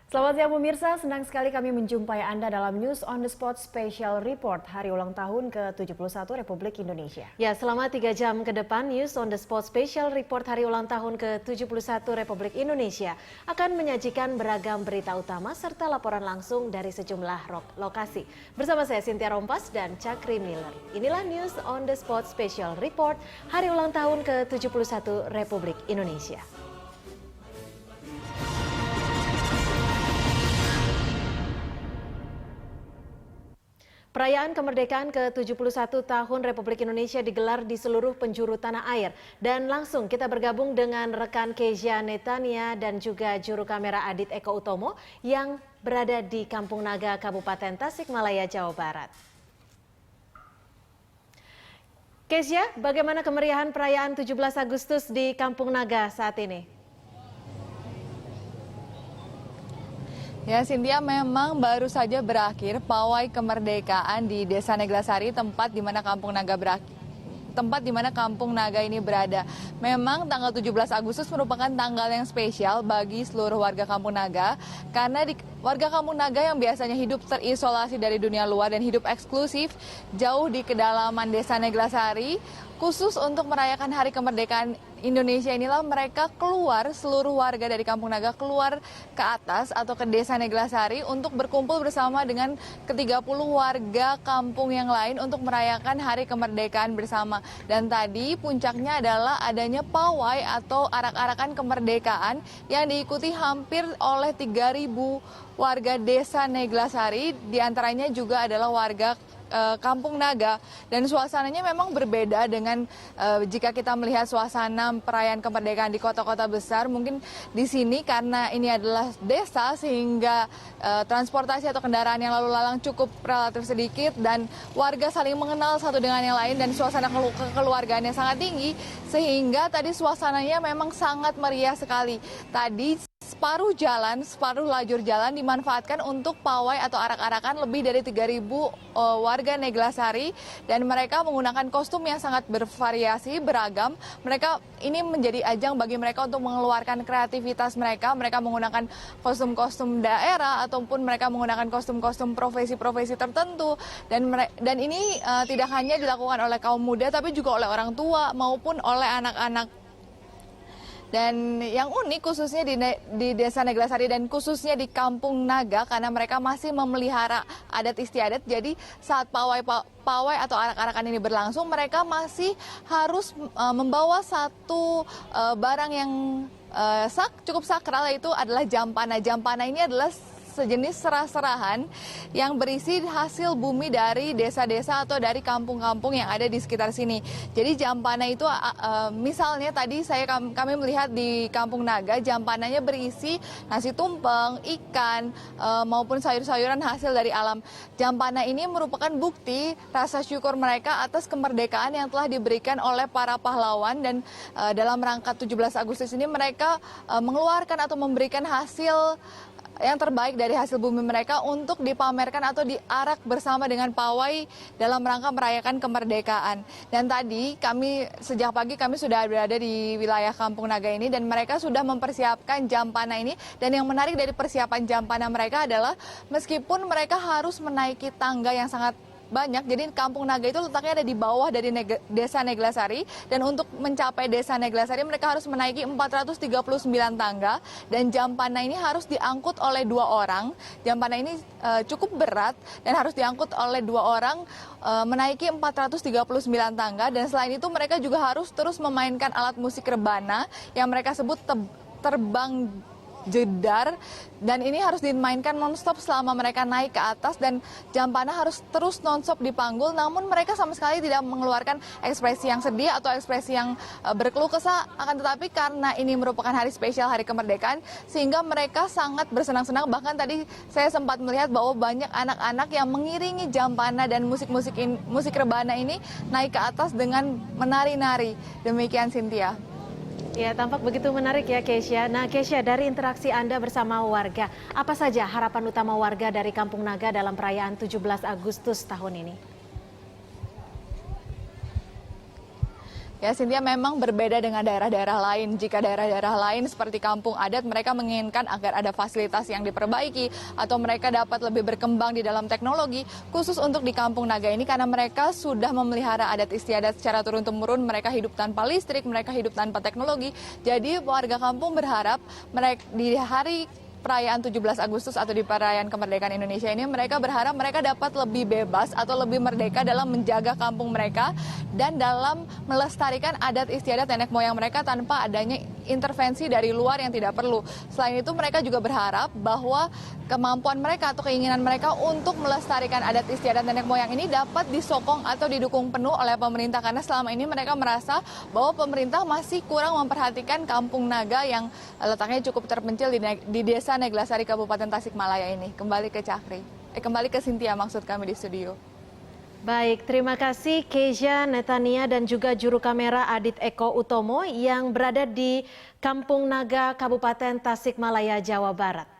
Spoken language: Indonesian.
Selamat siang pemirsa, senang sekali kami menjumpai Anda dalam News on the Spot Special Report hari ulang tahun ke-71 Republik Indonesia. Ya, selama 3 jam ke depan, News on the Spot Special Report hari ulang tahun ke-71 Republik Indonesia akan menyajikan beragam berita utama serta laporan langsung dari sejumlah lokasi. Bersama saya Cynthia Rompas dan Cakri Miller. Inilah News on the Spot Special Report hari ulang tahun ke-71 Republik Indonesia. Perayaan kemerdekaan ke-71 tahun Republik Indonesia digelar di seluruh penjuru tanah air. Dan langsung kita bergabung dengan rekan Kezia Netania dan juga juru kamera Adit Eko Utomo yang berada di Kampung Naga, Kabupaten Tasikmalaya, Jawa Barat. Kezia, bagaimana kemeriahan perayaan 17 Agustus di Kampung Naga saat ini? Ya, Cynthia, memang baru saja berakhir pawai kemerdekaan di Desa Neglasari, tempat di mana Kampung Naga ini berada. Memang tanggal 17 Agustus merupakan tanggal yang spesial bagi seluruh warga Kampung Naga, karena warga Kampung Naga yang biasanya hidup terisolasi dari dunia luar dan hidup eksklusif jauh di kedalaman Desa Neglasari, khusus untuk merayakan Hari Kemerdekaan Indonesia inilah mereka keluar, seluruh warga dari Kampung Naga keluar ke atas atau ke Desa Neglasari untuk berkumpul bersama dengan ke-30 warga kampung yang lain untuk merayakan Hari Kemerdekaan bersama. Dan tadi puncaknya adalah adanya pawai atau arak-arakan kemerdekaan yang diikuti hampir oleh 3.000 warga Desa Neglasari, diantaranya juga adalah warga Kampung Naga, dan suasananya memang berbeda dengan jika kita melihat suasana perayaan kemerdekaan di kota-kota besar. Mungkin di sini karena ini adalah desa sehingga transportasi atau kendaraan yang lalu lalang cukup relatif sedikit dan warga saling mengenal satu dengan yang lain dan suasana kekeluargaannya sangat tinggi sehingga tadi suasananya memang sangat meriah sekali. Tadi separuh lajur jalan dimanfaatkan untuk pawai atau arak-arakan lebih dari 3.000 warga Neglasari, dan mereka menggunakan kostum yang sangat bervariasi, beragam. Ini menjadi ajang bagi mereka untuk mengeluarkan kreativitas mereka. Mereka menggunakan kostum-kostum daerah ataupun mereka menggunakan kostum-kostum profesi-profesi tertentu, dan ini tidak hanya dilakukan oleh kaum muda tapi juga oleh orang tua maupun oleh anak-anak. Dan yang unik khususnya di Desa Neglasari dan khususnya di Kampung Naga, karena mereka masih memelihara adat istiadat, jadi saat pawai atau arak-arakan ini berlangsung, mereka masih harus membawa satu barang yang cukup sakral, yaitu adalah jampana. Jampana ini adalah sejenis serah-serahan yang berisi hasil bumi dari desa-desa atau dari kampung-kampung yang ada di sekitar sini. Jadi jampana itu misalnya tadi kami melihat di Kampung Naga, jampananya berisi nasi tumpeng, ikan maupun sayur-sayuran hasil dari alam. Jampana ini merupakan bukti rasa syukur mereka atas kemerdekaan yang telah diberikan oleh para pahlawan, dan dalam rangka 17 Agustus ini mereka mengeluarkan atau memberikan hasil yang terbaik dari hasil bumi mereka untuk dipamerkan atau diarak bersama dengan pawai dalam rangka merayakan kemerdekaan. Dan tadi sejak pagi kami sudah berada di wilayah Kampung Naga ini, dan mereka sudah mempersiapkan jampana ini. Dan yang menarik dari persiapan jampana mereka adalah meskipun mereka harus menaiki tangga yang sangat banyak, jadi Kampung Naga itu letaknya ada di bawah dari Desa Neglasari, dan untuk mencapai Desa Neglasari mereka harus menaiki 439 tangga, dan jampana ini harus diangkut oleh 2 orang. Jampana ini cukup berat dan harus diangkut oleh 2 orang menaiki 439 tangga, dan selain itu mereka juga harus terus memainkan alat musik rebana yang mereka sebut terbang jedar, dan ini harus dimainkan nonstop selama mereka naik ke atas, dan jampana harus terus nonstop dipanggul, namun mereka sama sekali tidak mengeluarkan ekspresi yang sedih atau ekspresi yang berkeluh kesah, akan tetapi karena ini merupakan hari spesial, hari kemerdekaan, sehingga mereka sangat bersenang-senang. Bahkan tadi saya sempat melihat bahwa banyak anak-anak yang mengiringi jampana dan musik rebana ini naik ke atas dengan menari-nari. Demikian, Cynthia. Ya, tampak begitu menarik ya, Kezia. Nah, Kezia, dari interaksi Anda bersama warga, apa saja harapan utama warga dari Kampung Naga dalam perayaan 17 Agustus tahun ini? Ya, Cynthia, memang berbeda dengan daerah-daerah lain. Jika daerah-daerah lain seperti kampung adat, mereka menginginkan agar ada fasilitas yang diperbaiki atau mereka dapat lebih berkembang di dalam teknologi. Khusus untuk di Kampung Naga ini, karena mereka sudah memelihara adat istiadat secara turun-temurun, mereka hidup tanpa listrik, mereka hidup tanpa teknologi. Jadi warga kampung berharap mereka di hari perayaan 17 Agustus atau di perayaan kemerdekaan Indonesia ini, mereka berharap mereka dapat lebih bebas atau lebih merdeka dalam menjaga kampung mereka dan dalam melestarikan adat istiadat nenek moyang mereka tanpa adanya intervensi dari luar yang tidak perlu. Selain itu, mereka juga berharap bahwa kemampuan mereka atau keinginan mereka untuk melestarikan adat istiadat nenek moyang ini dapat disokong atau didukung penuh oleh pemerintah, karena selama ini mereka merasa bahwa pemerintah masih kurang memperhatikan Kampung Naga yang letaknya cukup terpencil di Desa Neglasari, Kabupaten Tasikmalaya ini. Kembali ke kembali ke Cynthia maksud kami di studio. Baik, terima kasih Keisha Netania dan juga juru kamera Adit Eko Utomo yang berada di Kampung Naga, Kabupaten Tasikmalaya, Jawa Barat.